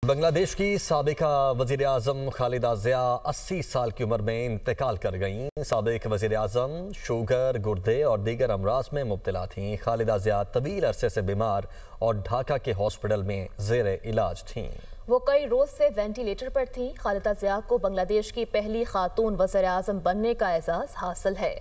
بنگلہ دیش کی سابقہ وزیر اعظم خالدہ ضیاء 80 سال کی عمر میں انتقال کر گئیں۔ سابق وزیر اعظم شوگر، گردے اور دیگر امراض میں مبتلا تھیں۔ خالدہ ضیاء طویل عرصے سے بیمار اور ڈھاکہ کے ہاسپٹل میں زیر علاج تھیں۔ وہ کئی روز سے وینٹی لیٹر پر تھیں۔ خالدہ ضیاء کو بنگلہ دیش کی پہلی خاتون وزیر اعظم بننے کا اعزاز حاصل ہے۔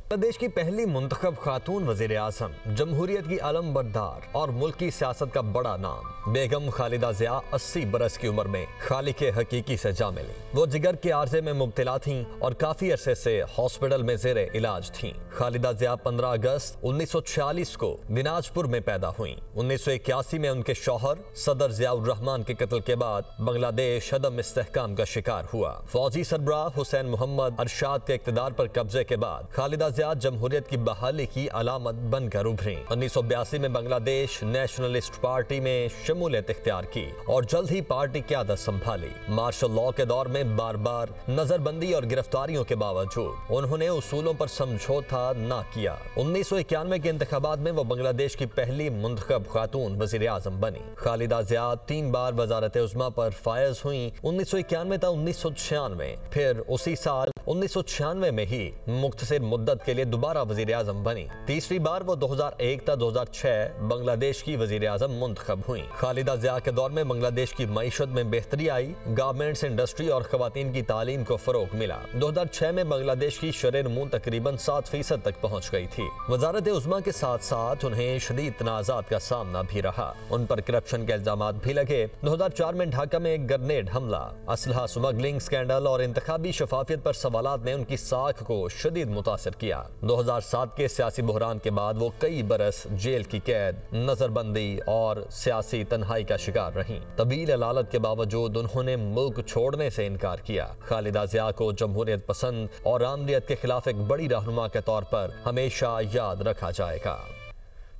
بنگلہ دیش کی پہلی منتخب خاتون وزیر اعظم، جمہوریت کی علم بردار اور ملک کی سیاست کا بڑا نام بیگم خالدہ ضیاء 80 برس کی عمر میں خالق حقیقی سے جا ملی۔ وہ جگر کے عارضے میں مبتلا تھیں اور کافی عرصے سے ہاسپٹل میں زیر علاج تھیں۔ خالدہ ضیاء 15 اگست 1946 کو دناجپور میں پیدا ہوئیں۔ 1981 میں ان کے شوہر صدر ضیاء الرحمن کے قتل کے بعد بنگلہ دیش عدم استحکام کا شکار ہوا۔ فوجی سربراہ حسین محمد ارشاد کے اقتدار پر قبضے کے بعد خالدہ ضیاء جمہوریت کی بحالی کی علامت بن کر ابھریں۔ 1982 میں بنگلہ دیش نیشنلسٹ پارٹی میں شمولیت اختیار کی اور جلد ہی پارٹی قیادت سنبھالی۔ مارشل لاء کے دور میں بار بار نظر بندی اور گرفتاریوں کے باوجود انہوں نے اصولوں پر سمجھوتا نہ کیا۔ 1991 کے انتخابات میں وہ بنگلہ دیش کی پہلی منتخب خاتون وزیر اعظم بنی۔ خالدہ ضیاء 3 بار وزارت عظمیٰ پر فائز ہوئیں۔ 1991 تا 1996، پھر اسی سال 1996 میں ہی مختصر مدت کے لیے دوبارہ وزیر اعظم بنی۔ تیسری بار وہ 2001 تا 2006 بنگلہ دیش کی وزیر اعظم منتخب ہوئیں۔ خالدہ ضیاء کے دور میں بنگلہ دیش کی معیشت میں بہتری آئی، گارمنٹس انڈسٹری اور خواتین کی تعلیم کو فروغ ملا۔ 2006 میں بنگلہ دیش کی شرح نمو تقریباً 7% تک پہنچ گئی تھی۔ وزارت عظمیٰ کے ساتھ ساتھ انہیں شدید تنازعات کا سامنا بھی رہا، ان پر کرپشن کے الزامات بھی لگے۔ 2004 میں ڈھاکہ میں گرنیڈ حملہ، اسلحہ سمگلنگ سکینڈل اور انتخابی شفافیت پر سوالات نے ان کی ساکھ کو شدید متاثر کیا۔ 2007 کے سیاسی بحران کے بعد وہ کئی برس جیل کی قید، نظر بندی اور سیاسی تنہائی کا شکار رہیں۔ طویل علالت کے باوجود انہوں نے ملک چھوڑنے سے انکار کیا۔ خالدہ ضیاء کو جمہوریت پسند اور آمریت کے خلاف ایک بڑی رہنما کے طور پر ہمیشہ یاد رکھا جائے گا۔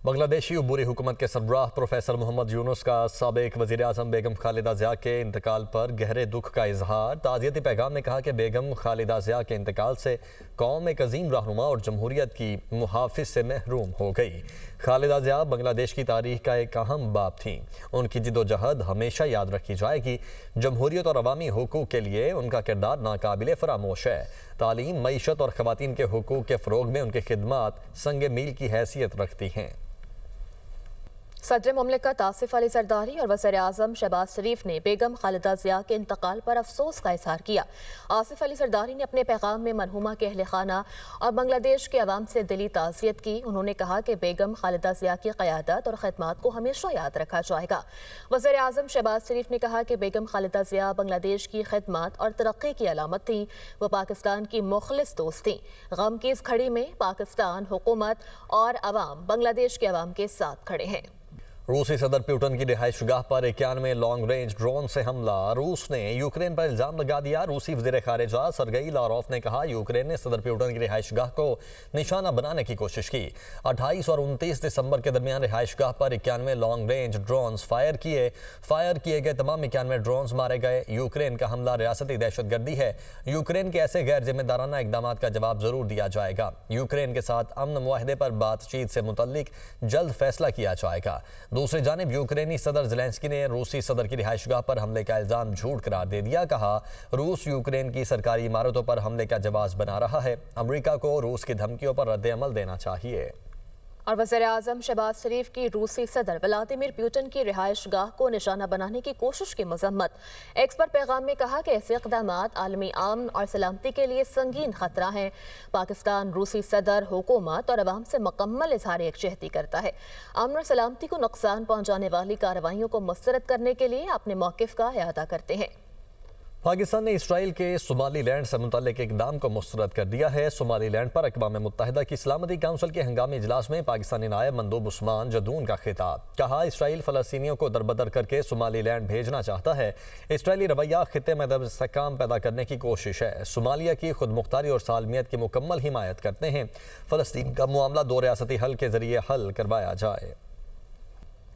بنگلہ دیشی عبوری حکومت کے سربراہ پروفیسر محمد یونس کا سابق وزیر اعظم بیگم خالدہ ضیاء کے انتقال پر گہرے دکھ کا اظہار۔ تعزیتی پیغام میں کہا کہ بیگم خالدہ ضیاء کے انتقال سے قوم ایک عظیم رہنما اور جمہوریت کی محافظ سے محروم ہو گئی۔ خالدہ ضیاء بنگلہ دیش کی تاریخ کا ایک اہم باب تھیں۔ ان کی جد و جہد ہمیشہ یاد رکھی جائے گی۔ جمہوریت اور عوامی حقوق کے لیے ان کا کردار ناقابل فراموش ہے۔ تعلیم، معیشت اور خواتین کے حقوق کے فروغ میں ان کی خدمات سنگ میل کی حیثیت رکھتی ہیں۔ صدر مملکت آصف علی زرداری اور وزیر اعظم شہباز شریف نے بیگم خالدہ ضیاء کے انتقال پر افسوس کا اظہار کیا۔ آصف علی زرداری نے اپنے پیغام میں مرحومہ کے اہل خانہ اور بنگلہ دیش کے عوام سے دلی تعزیت کی۔ انہوں نے کہا کہ بیگم خالدہ ضیاء کی قیادت اور خدمات کو ہمیشہ یاد رکھا جائے گا۔ وزیر اعظم شہباز شریف نے کہا کہ بیگم خالدہ ضیاء بنگلہ دیش کی خدمات اور ترقی کی علامت تھیں۔ وہ پاکستان کی مخلص دوست تھیں۔ غم کی اس گھڑی میں پاکستان حکومت اور عوام بنگلہ دیش کے عوام کے ساتھ کھڑے ہیں۔ روسی صدر پیوٹن کی رہائش گاہ پر 91 لانگ رینج ڈرون سے حملہ، روس نے یوکرین پر الزام لگا دیا۔ روسی وزیر خارجہ سرگئی لاروف نے کہا یوکرین نے صدر پیوٹن کی رہائش گاہ کو نشانہ بنانے کی کوشش کی۔ 28 اور 29 دسمبر کے درمیان رہائش گاہ پر 91 لانگ رینج ڈرونز فائر کیے گئے تمام 91 ڈرونز مارے گئے۔ یوکرین کا حملہ ریاستی دہشت گردی ہے۔ یوکرین کے ایسے غیر ذمہ دارانہ اقدامات کا جواب ضرور دیا جائے گا۔ یوکرین کے ساتھ امن معاہدے پر بات چیت سے متعلق جلد فیصلہ کیا جائے گا۔ دوسری جانب یوکرینی صدر زیلنسکی نے روسی صدر کی رہائش گاہ پر حملے کا الزام جھوٹ قرار دے دیا۔ کہا روس یوکرین کی سرکاری عمارتوں پر حملے کا جواز بنا رہا ہے۔ امریکہ کو روس کی دھمکیوں پر رد عمل دینا چاہیے۔ اور وزیر اعظم شہباز شریف کی روسی صدر ولادیمیر پیوٹن کی رہائش گاہ کو نشانہ بنانے کی کوشش کی مذمت۔ ایکس پر پیغام میں کہا کہ ایسے اقدامات عالمی امن اور سلامتی کے لیے سنگین خطرہ ہیں۔ پاکستان روسی صدر، حکومت اور عوام سے مکمل اظہار یکجہتی کرتا ہے۔ امن اور سلامتی کو نقصان پہنچانے والی کارروائیوں کو مسترد کرنے کے لیے اپنے موقف کا اعادہ کرتے ہیں۔ پاکستان نے اسرائیل کے صومالی لینڈ سے متعلق اقدام کو مسترد کر دیا ہے۔ صومالی لینڈ پر اقوام متحدہ کی سلامتی کونسل کے ہنگامی اجلاس میں پاکستانی نائب مندوب عثمان جدون کا خطاب۔ کہا اسرائیل فلسطینیوں کو دربدر کر کے صومالی لینڈ بھیجنا چاہتا ہے۔ اسرائیلی رویہ خطے میں عدم استحکام پیدا کرنے کی کوشش ہے۔ صومالیہ کی خود مختاری اور سالمیت کی مکمل حمایت کرتے ہیں۔ فلسطین کا معاملہ 2 ریاستی حل کے ذریعے حل کروایا جائے۔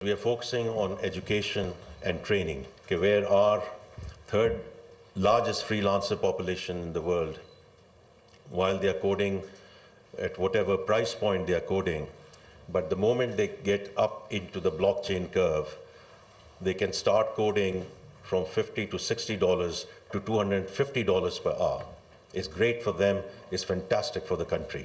We are focusing on education and training, where our third largest freelancer population in the world, while they are coding at whatever price point they are coding, but the moment they get up into the blockchain curve, they can start coding from $50 to $60 to $250 per hour. It's great for them, it's fantastic for the country.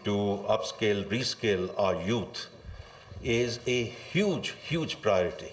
to upscale, rescale our youth is a huge priority.